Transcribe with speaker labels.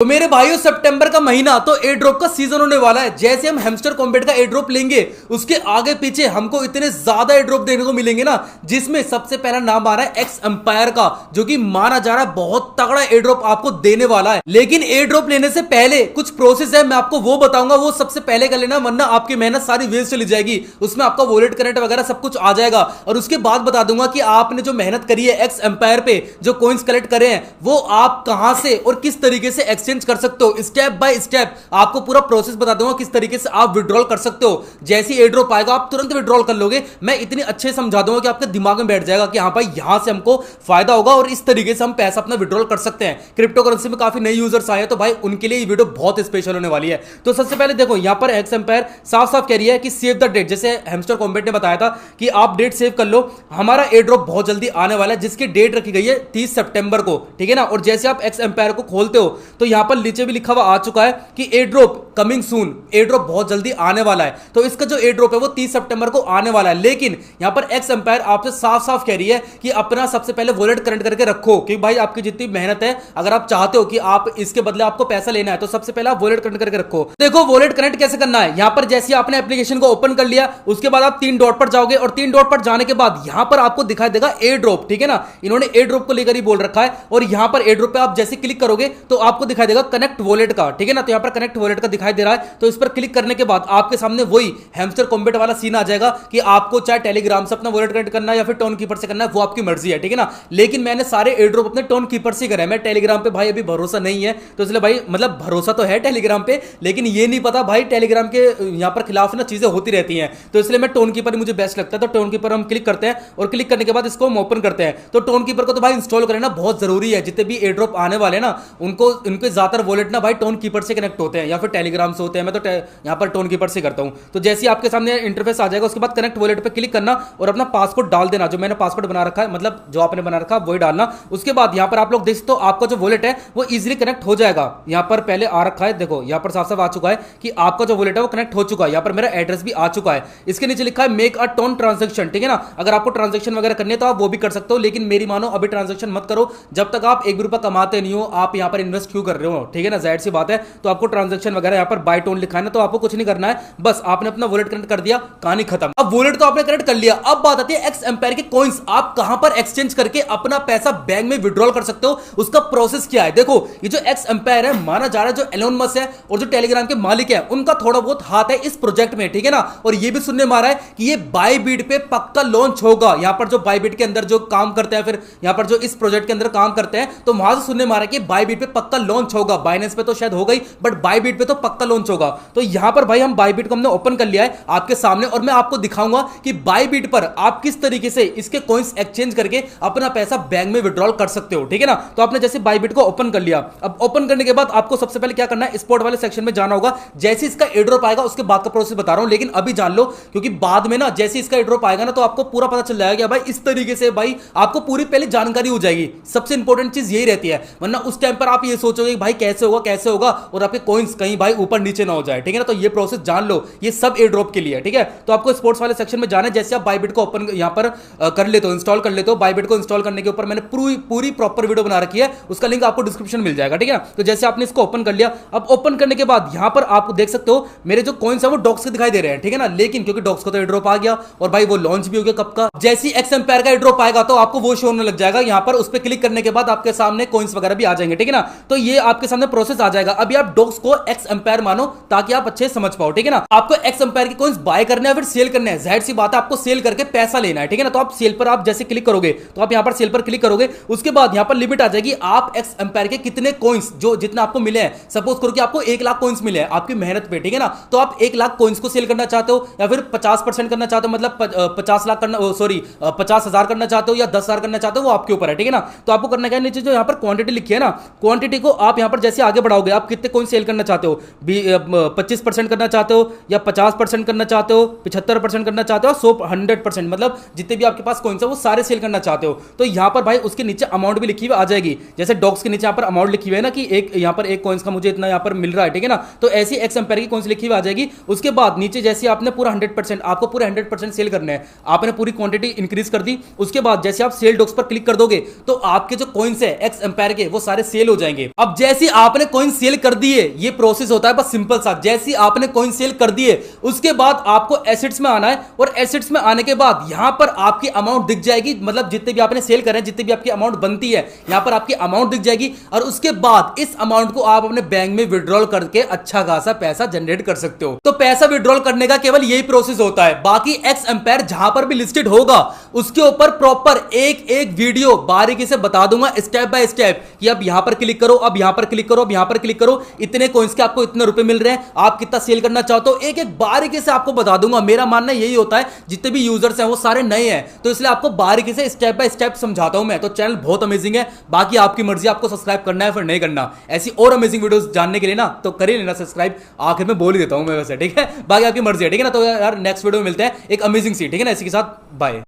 Speaker 1: तो मेरे भाइयों सितंबर का महीना तो एयर ड्रॉप का सीजन होने वाला है। जैसे हम हैमस्टर कॉम्बैट का एयर ड्रॉप लेंगे उसके आगे पीछे हमको इतने ज्यादा एयर ड्रॉप देखने को मिलेंगे ना, जिसमें सबसे पहला नाम आ रहा है एक्स एम्पायर का, जो कि माना जा रहा है बहुत तगड़ा एयर ड्रॉप आपको देने वाला है। लेकिन एयर ड्रॉप लेने से पहले कुछ प्रोसेस है, मैं आपको वो बताऊंगा, वो सबसे पहले कर लेना, वरना आपकी मेहनत सारी वेस्ट चली जाएगी। उसमें आपका वॉलेट करंट वगैरह सब कुछ आ जाएगा। और उसके बाद बता दूंगा कि आपने जो मेहनत करी है एक्स एम्पायर पे, जो कॉइंस कलेक्ट करे हैं, वो आप कहां से और किस तरीके से एक्सचेंज कर सकते हो। स्टेप बाय स्टेप आपको पूरा प्रोसेस बता दूंगा किस तरीके से आप विड्रॉल कर सकते हो। जैसे एयर ड्रॉप आएगा आप तुरंत विड्रॉल कर लोगे। मैं इतनी अच्छे समझा दूंगा कि आपके दिमाग में बैठ जाएगा कि हाँ भाई यहां से हमको फायदा होगा और इस तरीके से हम पैसा अपना विड्रॉल कर सकते हैं। क्रिप्टो करेंसी में काफी नए यूजर्स आए हैं, तो भाई उनके लिए ये वीडियो बहुत स्पेशल होने वाली है। तो सबसे पहले देखो यहां पर एक्स एम्पायर साफ साफ कह रही है कि सेव द डेट। जैसे हैमस्टर कॉम्बैट ने बताया था कि आप डेट सेव कर लो, हमारा एयर ड्रॉप बहुत जल्दी आने वाला है, जिसकी डेट रखी गई है 30 सितंबर को, ठीक है ना। और जैसे आप एक्स एम्पायर को खोलते हो तो यहां पर नीचे भी लिखा हुआ आ चुका है कि air drop coming soon, air drop बहुत जल्दी आने वाला है। तो इसका जो एयर ड्रॉप है वो 30 सितंबर को आने वाला है। लेकिन यहां पर एक्स एम्पायर आपसे साफ साफ कह रही है कि अपना सबसे पहले वॉलेट करंट करके रखो, कि भाई आपकी जितनी मेहनत है, अगर आप चाहते हो कि आप इसके बदले आपको पैसा लेना है, तो सबसे पहले आप वॉलेट करंट करके रखो। देखो वॉलेट करंट कैसे करना है, यहां पर जैसे आपने एप्लीकेशन को ओपन कर लिया, उसके बाद आप 3 डॉट पर जाओगे और 3 डॉट पर जाने के बाद यहां पर आपको दिखाई देगा एयर ड्रॉप, ठीक है ना। इन्होंने एयर ड्रॉप को लेकर ही बोल रखा है। और यहां पर एयर ड्रॉप पे आप जैसे क्लिक करोगे तो आपको दिखाई देगा कनेक्ट वॉलेट का, ठीक है ना। तो यहां पर कनेक्ट वॉलेट का दिखाई दे रहा है, तो इस पर क्लिक करने के बाद आपके सामने वही हैमस्टर कॉम्बैट वाला सीन आ जाएगा कि आपको चाहे टेलीग्राम से अपना वॉलेट कनेक्ट करना है या फिर टोन कीपर से करना है, वो आपकी मर्जी है, ठीक है ना। लेकिन मैंने सारे एयर ड्रॉप अपने टोन कीपर से करे हैं। मैं टेलीग्राम पे भाई अभी भरोसा नहीं है, तो इसलिए भाई मतलब भरोसा तो है टेलीग्राम पे, लेकिन ये नहीं पता भाई टेलीग्राम के यहां पर खिलाफ ना चीजें होती रहती हैं, तो इसलिए मैं टोन कीपर मुझे बेस्ट लगता है। तो टोन कीपर हम क्लिक करते हैं और क्लिक करने के बाद इसको हम ओपन करते हैं। तो टोन कीपर को तो भाई इंस्टॉल करना बहुत जरूरी है। जितने भी एयर ड्रॉप आने वाले ना, उनको इनके ज्यादातर वॉलेट ना भाई टोन कीपर से कनेक्ट होते हैं या फिर टेलीग्राम से होते हैं। मैं तो यहां पर टोन कीपर से करता हूं। तो जैसे ही आपके सामने इंटरफेस आ जाएगा, उसके बाद कनेक्ट वॉलेट पे क्लिक करना और अपना पासवर्ड डाल देना, जो मैंने पासवर्ड बना रखा है, मतलब जो आपने बना रखा है वही डालना। उसके बाद यहां पर आप लोग देख सकते हो आपका जो वॉलेट है वो इजीली कनेक्ट हो जाएगा। यहां पर पहले आ रखा है, देखो यहां पर साफ साफ आ चुका है कि आपका जो वॉलेट है वो कनेक्ट हो चुका है। यहां पर मेरा एड्रेस भी आ चुका है। इसके नीचे लिखा है मेक अ टोन ट्रांजैक्शन, ठीक है ना। अगर आपको ट्रांजैक्शन वगैरह करनी है तो आप वो भी कर सकते हो, लेकिन मेरी मानो अभी ट्रांजैक्शन मत करो जब तक आप 1 भी रुपया कमाते नहीं हो। आप यहां पर इन्वेस्ट क्यों कर रहे हो, ठीक है ना, जाहिर सी बात है। तो आपको ट्रांजैक्शन वगैरह यहां पर बाय टोन लिखा है ना, तो आपको कुछ नहीं करना है, बस आपने अपना वॉलेट कनेक्ट कर दिया, कहानी खत्म। अब वॉलेट तो आपने कनेक्ट कर लिया, अब बात आती है एक्स एम्पायर के कॉइंस आप कहां पर एक्सचेंज करके अपना पैसा बैंक में विड्रॉल कर सकते हो, उसका प्रोसेस क्या है। देखो ये जो एक्स एम्पायर है, माना जा रहा है जो एलोन मस्क है और जो टेलीग्राम के मालिक है, उनका थोड़ा बहुत हाथ है इस प्रोजेक्ट में, ठीक है ना। और ये भी सुनने में आ रहा है कि ये बायबिट पे पक्का लॉन्च होगा। यहां पर जो बायबिट के अंदर जो काम करते हैं, फिर यहां पर जो इस प्रोजेक्ट के अंदर काम करते हैं, तो वहां से सुनने में आ रहा है कि बायबिट पे पक्का लॉन्च होगा। बाइनेंस पे तो शायद हो गई, बट बायबिट पे तो पक्का लॉन्च होगा। तो यहां पर भाई हम बायबिट को हमने ओपन कर लिया है आपके सामने, और मैं आपको दिखाऊंगा कि बायबिट पर आप किस तरीके से इसके कॉइंस एक्सचेंज करके अपना पैसा बैंक में विड्रॉल कर सकते हो, ठीक है ना। तो आपने जैसे बायबिट को ओपन कर लिया, अब ओपन करने के बाद आपको सबसे पहले क्या करना है, स्पॉट वाले सेक्शन में जाना होगा। जैसे इसका एयर ड्रॉप आएगा उसके बाद का प्रोसेस बता रहा हूं, लेकिन अभी जान लो, क्योंकि बाद में ना जैसे इसका एयर ड्रॉप आएगा ना, तो आपको पूरा पता चल जाएगा भाई इस तरीके से भाई आपको पूरी पहले जानकारी हो जाएगी। सबसे इंपॉर्टेंट चीज यही रहती है, वरना उस टाइम पर आप ये सोचोगे भाई कैसे होगा कैसे होगा, और आपके कॉइंस कहीं भाई ऊपर नीचे ना हो जाए, ठीक है ना। तो ये प्रोसेस जान लो, ये सब एयर ड्रॉप के लिए, ठीक है। तो आपको स्पोर्ट्स वाले सेक्शन में जाना है। जैसे आप बायबिट को ओपन यहां पर कर लेते हो, इंस्टॉल कर लेते हो। बायबिट को इंस्टॉल करने के ऊपर मैंने पूरी प्रॉपर वीडियो बना रखी है, उसका लिंक आपको डिस्क्रिप्शन मिल जाएगा, ठीक है। तो जैसे आपने इसको ओपन कर लिया, अब ओपन करने के बाद यहां पर आप देख सकते हो मेरे जो कॉइंस है वो डॉक्स के दिखाई दे रहे हैं, ठीक है ना। लेकिन क्योंकि डॉक्स को तो एयर ड्रॉप आ गया और भाई वो लॉन्च भी हो गया कब का। जैसे एक्स एम्पायर का एयर ड्रॉप आएगा तो आपको वो शो होने लग जाएगा। यहां पर उस पर क्लिक करने के बाद आपके सामने कॉइंस वगैरह भी आ जाएंगे, ठीक है ना। तो ये आपके सामने प्रोसेस आ जाएगा। अभी आप डॉक्स को एक्स एम्पायर मानो ताकि आप अच्छे समझ पाओ, ठीक है ना। आपको एक्स एम्पायर के कॉइंस बाय करने हैं फिर सेल करने हैं, जाहिर सी बात है आपको सेल करके पैसा लेना है, ठीक है ना। तो आप सेल पर आप जैसे क्लिक करोगे तो आप यहां पर सेल पर क्लिक करोगे, उसके बाद यहां पर लिमिट आ जाएगी आप एक्स एम्पायर के कितने कॉइंस जो जितना आपको मिले हैं। सपोज करो कि आपको 1 लाख कॉइंस मिले हैं आपकी मेहनत पे, ठीक है ना। तो आप 1 लाख कॉइंस को सेल करना चाहते हो या फिर 50% करना चाहते हो, मतलब 50 लाख करना, सॉरी 50,000 करना चाहते हो या 10,000 करना चाहते हो, वो आपके ऊपर है, ठीक है ना। तो आपको करना क्या है, नीचे जो यहां पर क्वांटिटी लिखी है ना, क्वांटिटी को आप यहां पर जैसे आगे बढ़ाओगे, आप कितने कॉइंस सेल करना चाहते हो, 25% करना चाहते हो या 50% करना चाहते हो, 75% करना चाहते हो, 100%, मतलब जितने भी आपके पास कॉइंस है वो सारे सेल करना चाहते हो। तो यहां पर भाई उसके नीचे अमाउंट भी लिखी हुई आ जाएगी। जैसे डॉक्स के नीचे यहां पर अमाउंट लिखी हुई है ना कि एक यहां पर एक कॉइंस का मुझे इतना यहां पर मिल रहा है, ठीक है ना। तो ऐसी एक्स एम्पायर की कॉइंस लिखी हुई आ जाएगी। उसके बाद नीचे जैसे आपने पूरा 100%, आपको पूरा 100% सेल करना है, आपने पूरी क्वांटिटी इंक्रीज कर दी। उसके बाद जैसे आप सेल डॉक्स पर क्लिक कर दोगे तो आपके जो कॉइंस है एक्स एम्पायर के वो सारे सेल हो जाएंगे। अब जैसे आपने कॉइन सेल कर दिए, ये प्रोसेस होता है बस सिंपल सा। जैसे आपने कॉइन सेल कर दिए उसके बाद आपको एसेट्स में आना है, और एसेट्स में आने के बाद यहां पर आपकी अमाउंट दिख जाएगी, मतलब जितने भी आपने सेल करें, जितने भी आपकी अमाउंट बनती है यहां पर आपकी अमाउंट दिख जाएगी। और उसके बाद इस अमाउंट को आप अपने बैंक में विड्रॉल करके अच्छा खासा पैसा जनरेट कर सकते हो। तो पैसा विड्रॉल करने का केवल यही प्रोसेस होता है। बाकी एक्स एम्पायर जहां पर भी लिस्टेड होगा उसके ऊपर प्रॉपर एक एक वीडियो बारीकी से बता दूंगा स्टेप बाय स्टेप कि अब यहां पर क्लिक करो, अब यहां पर क्लिक करो, अब यहां पर क्लिक करो, इतने कॉइंस के आपको इतने रुपए मिल रहे हैं, आप कितना सेल करना चाहते हो, एक एक बारीकी से आपको बता दूंगा। मेरा मानना यही होता है, जितने भी यूजर्स हैं वो सारे नए हैं, तो इसलिए आपको बारीकी से स्टेप बाय स्टेप समझाता हूं मैं। तो चैनल बहुत अमेजिंग है, बाकी आपकी मर्जी, आपको सब्सक्राइब करना है फिर नहीं करना। ऐसी और अमेजिंग वीडियोस जानने के लिए ना तो कर ही लेना सब्सक्राइब, आखिर में बोल ही देता हूं मैं वैसे, ठीक है। बाकी आपकी मर्जी है, ठीक है ना। तो यार नेक्स्ट वीडियो में मिलते हैं एक अमेजिंग सी, ठीक है ना। इसी के साथ बाय।